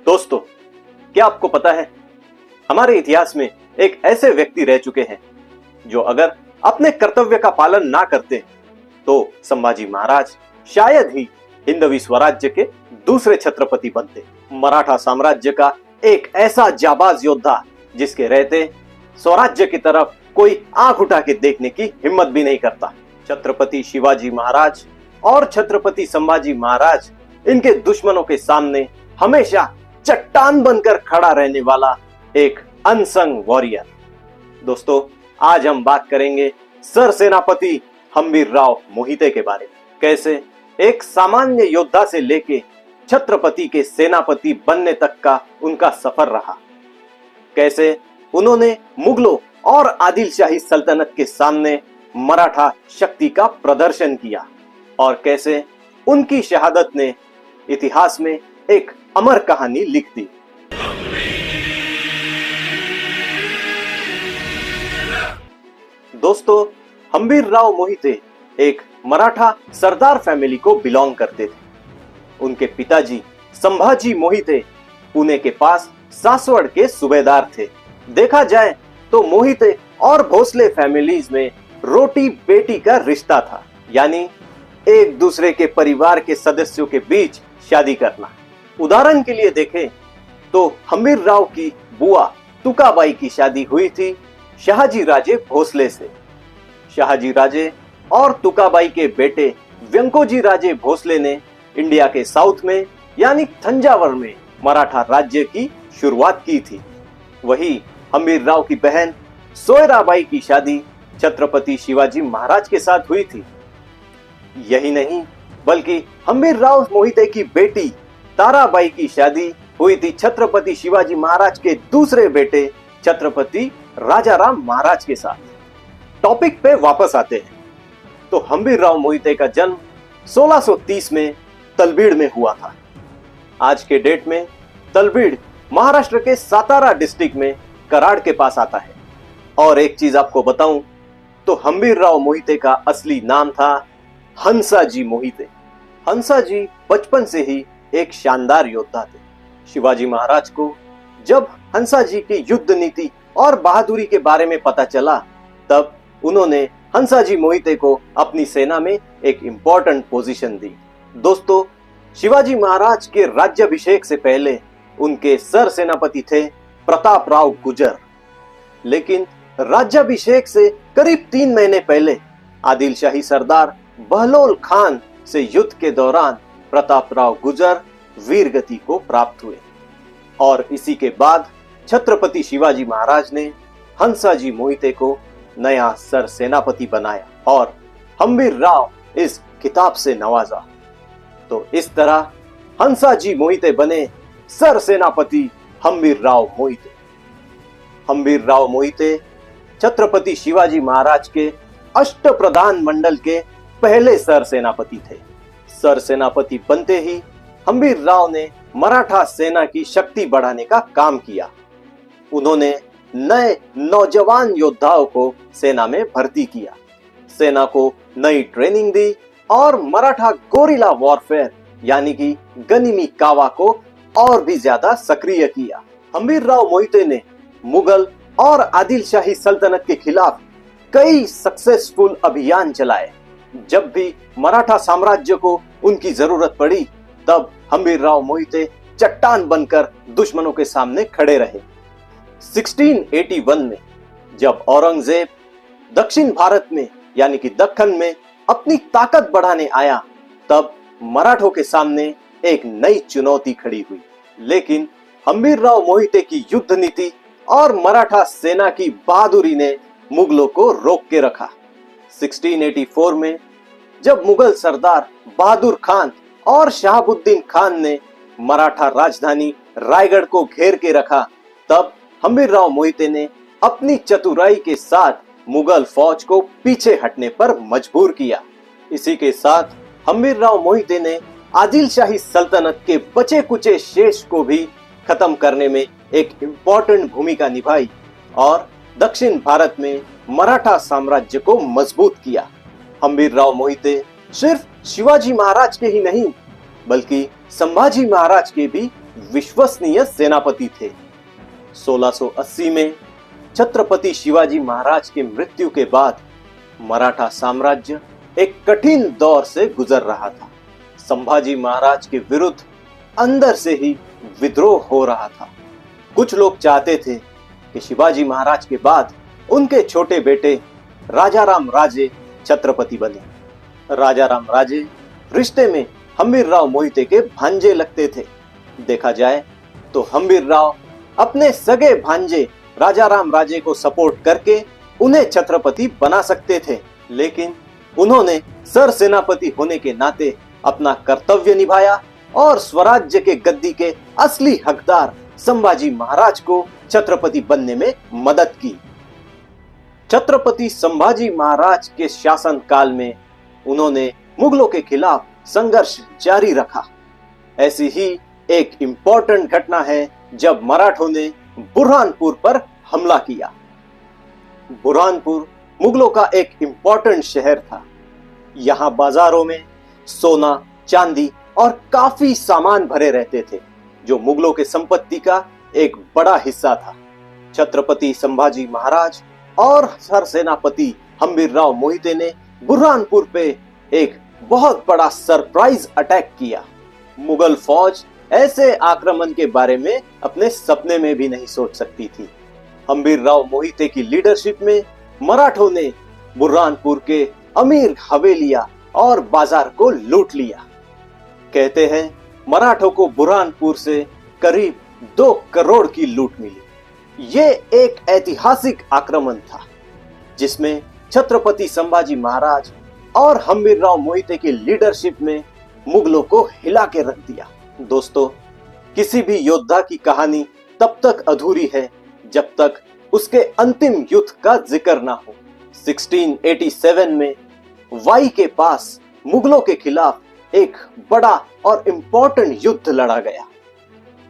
दोस्तों, क्या आपको पता है हमारे इतिहास में एक ऐसे व्यक्ति रह चुके हैं जो अगर अपने कर्तव्य का पालन ना करते तो संभाजी महाराज शायद ही हिंदवी स्वराज्य के दूसरे छत्रपति बनते। मराठा साम्राज्य का एक ऐसा जाबाज योद्धा जिसके रहते स्वराज्य की तरफ कोई आंख उठा के देखने की हिम्मत भी नहीं करता। छत्रपति शिवाजी महाराज और छत्रपति संभाजी महाराज इनके दुश्मनों के सामने हमेशा चट्टान बनकर खड़ा रहने वाला एक अनसंग वॉरियर। दोस्तों, आज हम बात करेंगे सर सेनापति हम्बीरराव मोहिते के बारे में। कैसे एक सामान्य योद्धा से लेके छत्रपति के सेनापति बनने तक का उनका सफर रहा। कैसे उन्होंने मुगलों और आदिलशाही सल्तनत के सामने मराठा शक्ति का प्रदर्शन किया और कैसे उनकी शहादत ने इतिहास में एक अमर कहानी लिख दी। दोस्तों, हम्बीरराव मोहिते एक मराठा सरदार फैमिली को बिलोंग करते थे। उनके पिताजी संभाजी मोहिते पुणे के पास सासवड़ के सूबेदार थे। देखा जाए तो मोहिते और भोसले फैमिलीज में रोटी बेटी का रिश्ता था, यानी एक दूसरे के परिवार के सदस्यों के बीच शादी करना। उदाहरण के लिए देखें तो हम्बीरराव की बुआ तुकाबाई की शादी हुई थी शाहजी राजे भोसले से। शाहजी राजे और तुकाबाई के बेटे व्यंकोजी राजे भोसले ने इंडिया के साउथ में यानी तंजावर में मराठा राज्य की शुरुआत की थी। वही हम्बीरराव की बहन सोयराबाई की शादी छत्रपति शिवाजी महाराज के साथ हुई थी। यही नहीं बल्कि हम्बीरराव मोहिते की बेटी ताराबाई की शादी हुई थी छत्रपति शिवाजी महाराज के दूसरे बेटे छत्रपति राजाराम महाराज के साथ। टॉपिक पे वापस आते हैं तो हम्बीरराव मोहिते का जन्म 1630 में तलबीड़ में हुआ था। आज के डेट में तलबीड़ महाराष्ट्र के सातारा डिस्ट्रिक्ट में कराड़ के पास आता है। और एक चीज आपको बताऊं तो हम्बीरराव मोहिते का असली नाम था हंसाजी मोहिते। हंसाजी बचपन से ही एक शानदार योद्धा थे। शिवाजी महाराज को जब हंसाजी की युद्ध नीति और बहादुरी के बारे में पता चला तब उन्होंने हंसाजी मोहिते को अपनी सेना में एक इंपॉर्टेंट पोजीशन दी। दोस्तों, शिवाजी महाराज के राज्याभिषेक से पहले उनके सर सेनापति थे प्रताप राव गुजर, लेकिन राज्याभिषेक से करीब 3 महीने पहले आदिलशाही सरदार बहलोल खान से युद्ध के दौरान प्रताप राव गुजर वीरगति को प्राप्त हुए और इसी के बाद छत्रपति शिवाजी महाराज ने हंसाजी मोहिते को नया सर सेनापति बनाया और हम्बीरराव इस खिताब से नवाजा। तो इस तरह हंसाजी मोहिते बने सर सेनापति हम्बीरराव मोहिते। हम्बीरराव मोहिते छत्रपति शिवाजी महाराज के अष्टप्रधान मंडल के पहले सर सेनापति थे। सर सेनापति बनते ही हम्बीरराव ने मराठा सेना की शक्ति बढ़ाने का काम किया। उन्होंने नए नौजवान योद्धाओं को सेना में भर्ती किया, सेना को नई ट्रेनिंग दी और मराठा गोरिल्ला वॉरफेयर यानी कि गनिमी कावा को और भी ज्यादा सक्रिय किया। हम्बीरराव मोहिते ने मुगल और आदिलशाही सल्तनत के खिलाफ कई सक्सेसफुल अभियान चलाए। जब भी मराठा साम्राज्य को उनकी जरूरत पड़ी तब हम्बीरराव मोहिते चट्टान बनकर दुश्मनों के सामने खड़े रहे। 1681 में जब औरंगजेब दक्षिण भारत में यानी कि दक्कन में अपनी ताकत बढ़ाने आया तब मराठों के सामने एक नई चुनौती खड़ी हुई, लेकिन हम्बीरराव मोहिते की युद्ध नीति और मराठा सेना की बहादुरी ने मुगलों को रोक के रखा। 1684 में जब मुगल सरदार बहादुर खान और शहाबुद्दीन खान ने मराठा राजधानी रायगढ़ को घेर के रखा तब हम्बीरराव मोहिते ने अपनी चतुराई के साथ मुगल फौज को पीछे हटने पर मजबूर किया। इसी के साथ हम्बीरराव मोहिते ने आदिलशाही सल्तनत के बचे कुचे शेष को भी खत्म करने में एक इम्पोर्टेंट भूमिका निभाई और दक्षिण भारत में मराठा साम्राज्य को मजबूत किया। हम्बीरराव मोहिते सिर्फ शिवाजी महाराज के ही नहीं बल्कि संभाजी महाराज के भी विश्वसनीय सेनापति थे। 1680 में छत्रपति शिवाजी महाराज की मृत्यु के बाद मराठा साम्राज्य एक कठिन दौर से गुजर रहा था। संभाजी महाराज के विरुद्ध अंदर से ही विद्रोह हो रहा था। कुछ लोग चाहते थे कि शिवाजी महाराज के बाद उनके छोटे बेटे राजाराम राजे छत्रपति बने। राजाराम राजे रिश्ते में हम्बीरराव मोहिते के भांजे लगते थे। देखा जाए तो हम्बीरराव अपने सगे भांजे राजाराम राजे को सपोर्ट करके उन्हें छत्रपति बना सकते थे, लेकिन उन्होंने सर सेनापति होने के नाते अपना कर्तव्य निभाया और स्वराज्य के गद्दी के असली हकदार संभाजी महाराज को छत्रपति बनने में मदद की। छत्रपति संभाजी महाराज के शासन काल में उन्होंने मुगलों के खिलाफ संघर्ष जारी रखा। ऐसी ही एक इंपॉर्टेंट घटना है जब मराठों ने बुरहानपुर पर हमला किया। बुरहानपुर मुगलों का एक इंपॉर्टेंट शहर था। यहाँ बाजारों में सोना, चांदी और काफी सामान भरे रहते थे, जो मुगलों के संपत्ति का एक बड़ा हिस्सा था। छत्रपति संभाजी महाराज और सरसेनापति हम्बीरराव मोहिते ने बुरहानपुर पे एक बहुत बड़ा सरप्राइज अटैक किया। मुगल फौज ऐसे आक्रमण के बारे में अपने सपने में भी नहीं सोच सकती थी। हम्बीरराव मोहिते की लीडरशिप में मराठों ने बुरहानपुर के अमीर हवेलियां और बाजार को लूट लिया। कहते हैं मराठों को बुरहानपुर से करीब 2 करोड़ की लूट मिली। ये एक ऐतिहासिक आक्रमण था जिसमें छत्रपति संभाजी महाराज और हम्बीरराव मोहिते की लीडरशिप में मुगलों को हिला के रख दिया। दोस्तों, किसी भी योद्धा की कहानी तब तक अधूरी है जब तक उसके अंतिम युद्ध का जिक्र ना हो। 1687 में वाई के पास मुगलों के खिलाफ एक बड़ा और इंपॉर्टेंट युद्ध लड़ा गया।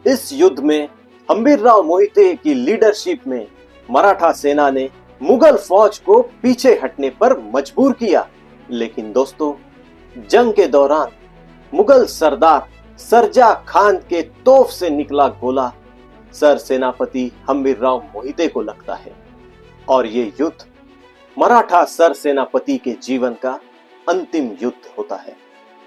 इस युद्ध में हम्बीरराव मोहिते की लीडरशिप में मराठा सेना ने मुगल फौज को पीछे हटने पर मजबूर किया। लेकिन दोस्तों, जंग के दौरान मुगल सरदार सरजा खान के तोफ से निकला गोला सर सेनापति हम्बीरराव मोहिते को लगता है और ये युद्ध मराठा सर सेनापति के जीवन का अंतिम युद्ध होता है।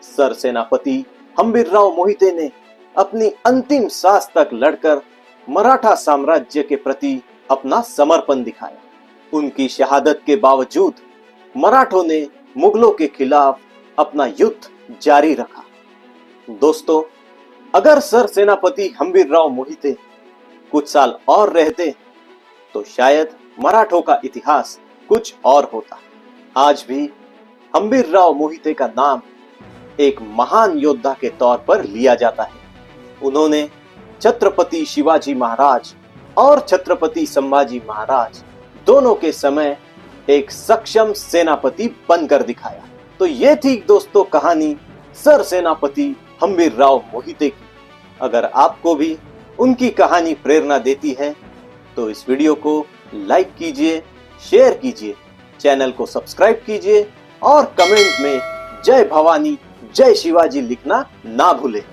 सर सेनापति हम्बीरराव मोहिते ने अपनी अंतिम सांस तक लड़कर मराठा साम्राज्य के प्रति अपना समर्पण दिखाया। उनकी शहादत के बावजूद मराठों ने मुगलों के खिलाफ अपना युद्ध जारी रखा। दोस्तों, अगर सर सेनापति हम्बीरराव मोहिते कुछ साल और रहते तो शायद मराठों का इतिहास कुछ और होता। आज भी हम्बीरराव मोहिते का नाम एक महान योद्धा के तौर पर लिया जाता है। उन्होंने छत्रपति शिवाजी महाराज और छत्रपति संभाजी महाराज दोनों के समय एक सक्षम सेनापति बनकर दिखाया। तो ये थी दोस्तों कहानी सर सेनापति हम्बीरराव मोहिते की। अगर आपको भी उनकी कहानी प्रेरणा देती है तो इस वीडियो को लाइक कीजिए, शेयर कीजिए, चैनल को सब्सक्राइब कीजिए और कमेंट में जय भवानी, जय शिवाजी लिखना ना भूलें।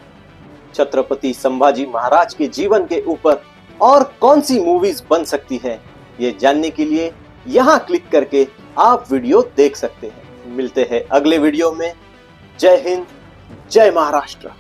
छत्रपति संभाजी महाराज के जीवन के ऊपर और कौन सी मूवीज बन सकती है, ये जानने के लिए यहाँ क्लिक करके आप वीडियो देख सकते हैं। मिलते हैं अगले वीडियो में। जय हिंद, जय महाराष्ट्र।